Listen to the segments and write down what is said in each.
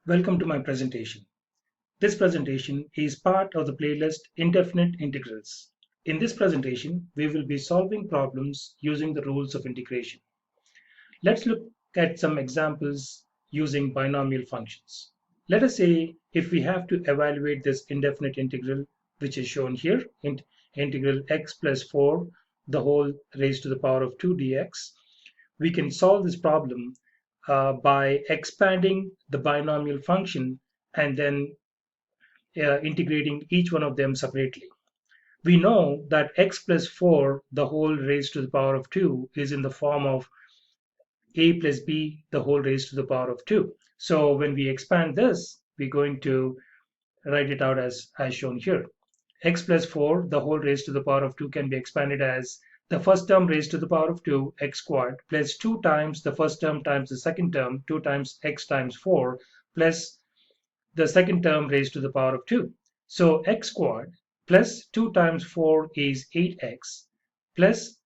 Welcome to my presentation. This presentation is part of the playlist Indefinite Integrals. In this presentation, we will be solving problems using the rules of integration. Let's look at some examples using binomial functions. Let us say if we have to evaluate this indefinite integral, which is shown here, integral x plus 4 the whole raised to the power of 2 dx, we can solve this problem by expanding the binomial function and then integrating each one of them separately. We know that x plus 4 the whole raised to the power of 2 is in the form of a plus b the whole raised to the power of 2. So when we expand this, we're going to write it out as shown here. X plus 4 the whole raised to the power of 2 can be expanded as the first term raised to the power of 2 x squared plus 2 times the first term times the second term 2 times x times 4 plus the second term raised to the power of 2. So x squared plus 2 times 4 is 8x plus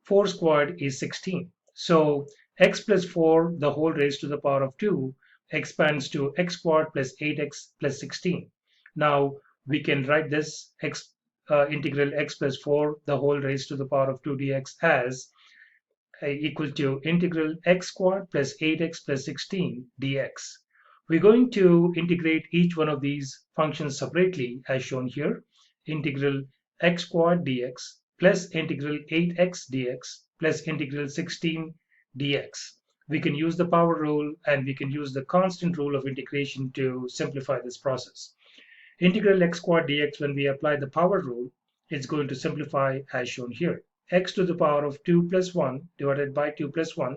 4 squared is 16. So x plus 4 the whole raised to the power of 2 expands to x squared plus 8x plus 16. Now we can write this integral x plus 4 the whole raised to the power of 2 dx as equal to integral x squared plus 8x plus 16 dx. We're going to integrate each one of these functions separately as shown here. Integral x squared dx plus integral 8x dx plus integral 16 dx. We can use the power rule and we can use the constant rule of integration to simplify this process. Integral x squared dx, when we apply the power rule, it's going to simplify as shown here. X to the power of 2 plus 1 divided by 2 plus 1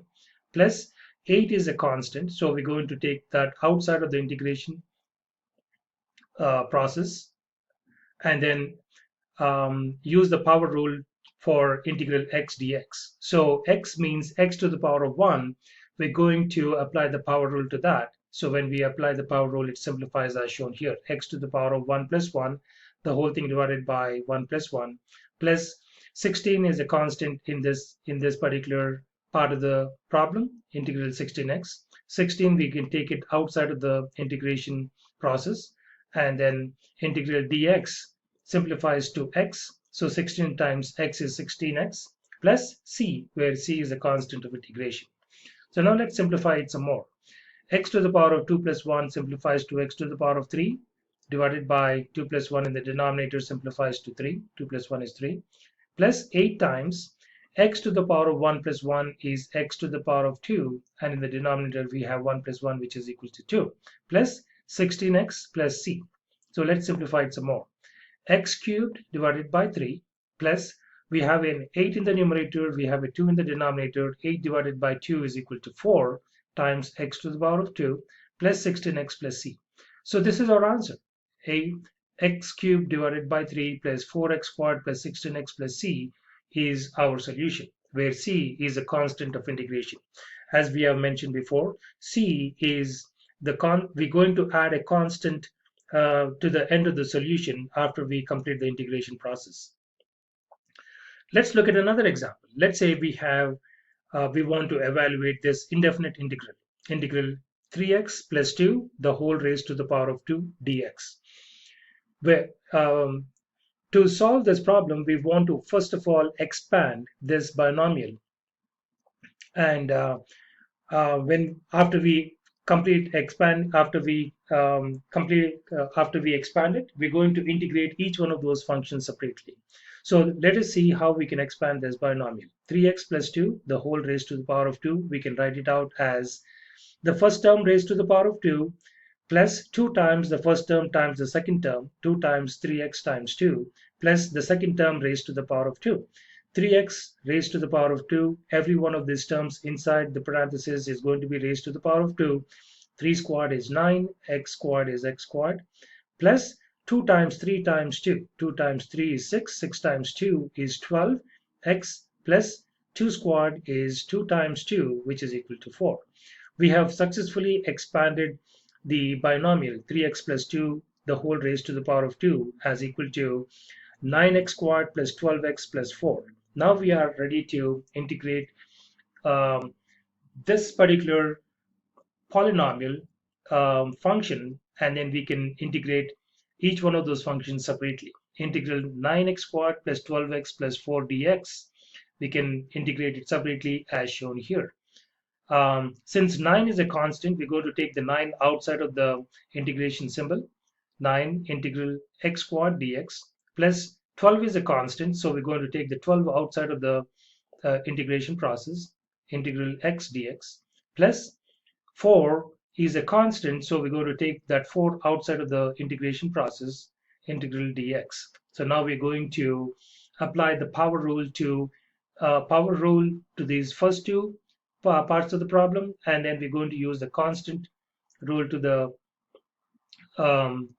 plus 8 is a constant, so we're going to take that outside of the integration process and then use the power rule for integral x dx. So x means x to the power of 1. We're going to apply the power rule to that. So when we apply the power rule, it simplifies as shown here. X to the power of 1 plus 1, the whole thing divided by 1 plus 1, plus 16 is a constant in this particular part of the problem, integral 16x. 16, we can take it outside of the integration process, and then integral dx simplifies to x. So 16 times x is 16x plus c, where c is a constant of integration. So now let's simplify it some more. X to the power of 2 plus 1 simplifies to x to the power of 3 divided by 2 plus 1 in the denominator simplifies to 3. 2 plus 1 is 3 plus 8 times x to the power of 1 plus 1 is x to the power of 2, and in the denominator we have 1 plus 1 which is equal to 2 plus 16x plus c. So let's simplify it some more. X cubed divided by 3 plus we have an 8 in the numerator, we have a 2 in the denominator. 8 divided by 2 is equal to 4 times x to the power of 2 plus 16x plus c. So this is our answer. X cubed divided by 3 plus 4x squared plus 16x plus c is our solution, where c is a constant of integration. As we have mentioned before, c is we're going to add a constant to the end of the solution after we complete the integration process. Let's look at another example. Let's say we want to evaluate this indefinite integral 3x plus 2 the whole raised to the power of 2 dx. Where to solve this problem, we want to first of all expand this binomial, and when after we expand it, we're going to integrate each one of those functions separately. So let us see how we can expand this binomial. 3x plus 2 the whole raised to the power of 2, we can write it out as the first term raised to the power of 2 plus 2 times the first term times the second term, 2 times 3x times 2 plus the second term raised to the power of 2. 3x raised to the power of 2, every one of these terms inside the parentheses is going to be raised to the power of 2. 3 squared is 9, x squared is x squared, plus 2 times 3 times 2. 2 times 3 is 6, 6 times 2 is 12, x plus 2 squared is 2 times 2, which is equal to 4. We have successfully expanded the binomial 3x plus 2 the whole raised to the power of 2 as equal to 9x squared plus 12x plus 4. Now we are ready to integrate this particular polynomial function, and then we can integrate each one of those functions separately. Integral 9x squared plus 12x plus 4 dx, we can integrate it separately as shown here. Since 9 is a constant, we're going to take the 9 outside of the integration symbol. 9 integral x squared dx plus 12 is a constant, so we're going to take the 12 outside of the integration process. Integral x dx plus 4 is a constant, so we're going to take that 4 outside of the integration process, integral dx. So now we're going to apply the power rule to these first two parts of the problem, and then we're going to use the constant rule to the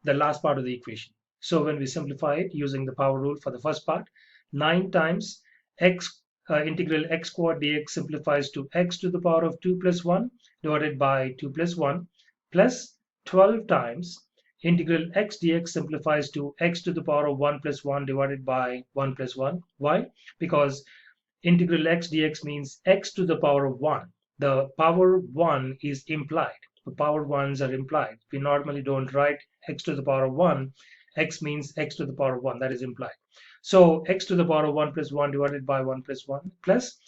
last part of the equation. So when we simplify it using the power rule for the first part, 9 times x integral x squared dx simplifies to x to the power of 2 plus 1 divided by 2 plus 1 plus 12 times integral x dx simplifies to x to the power of 1 plus 1 divided by 1 plus 1. Why? Because integral x dx means x to the power of 1. The power 1 is implied. The power 1s are implied. We normally don't write x to the power of 1. X means x to the power of 1. That is implied. So x to the power of 1 plus 1 divided by 1 plus 1 plus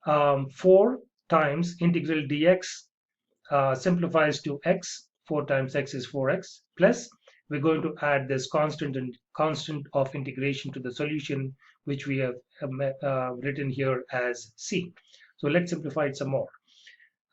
4 times integral dx simplifies to x. 4 times x is 4x plus we're going to add this constant of integration to the solution, which we have written here as c. So let's simplify it some more.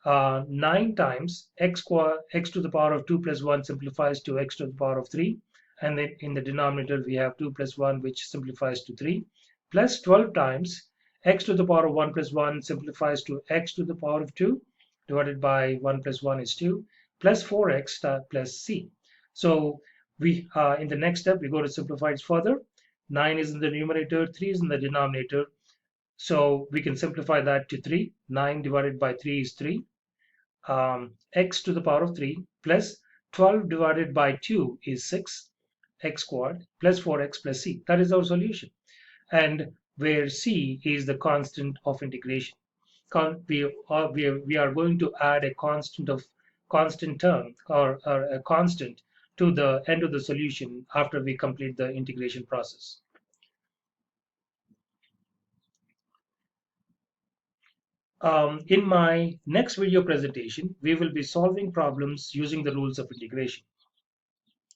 9 times x to the power of 2 plus 1 simplifies to x to the power of 3, and then in the denominator we have 2 plus 1, which simplifies to 3, plus 12 times x to the power of 1 plus 1 simplifies to x to the power of 2 divided by 1 plus 1 is 2, plus 4x plus c. So we in the next step we go to simplify it further. 9 is in the numerator, 3 is in the denominator, so we can simplify that to 3. 9 divided by 3 is 3. X to the power of 3 plus 12 divided by 2 is 6, x squared plus 4x plus c. That is our solution. And where c is the constant of integration. We are going to add a constant term or a constant to the end of the solution after we complete the integration process. In my next video presentation, we will be solving problems using the rules of integration.